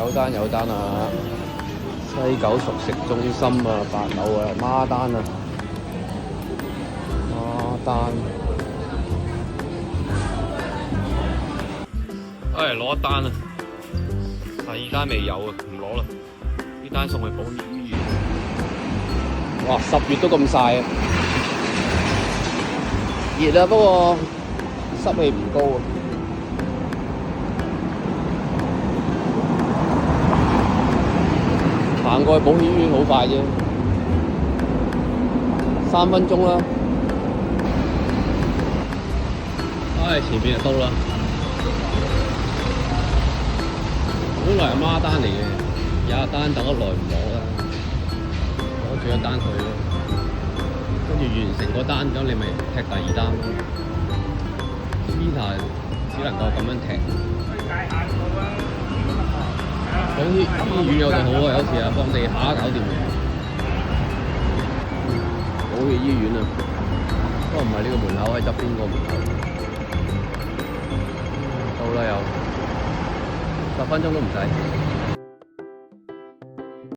有單啊！西九熟食中心啊，8樓啊，孖單啊，孖單。攞一單啊！第二單未有啊，唔攞啦。呢單送去保險醫院。哇！10月都咁曬啊！熱啊，不過濕氣唔高啊。行過去保險醫院好快啫，3分鐘啦。前面就到啦。本來係孖單嚟嘅，有一單等得耐唔攞啦，攞住一單佢咯。跟住完成個單咁，你咪踢第二單咯。Peter 只能夠咁樣踢。保險醫院有就好啊，有時啊放地下搞掂嘅。保險醫院啊，不過唔係呢個門口，喺側邊個門口。到啦又，10分鐘都唔使。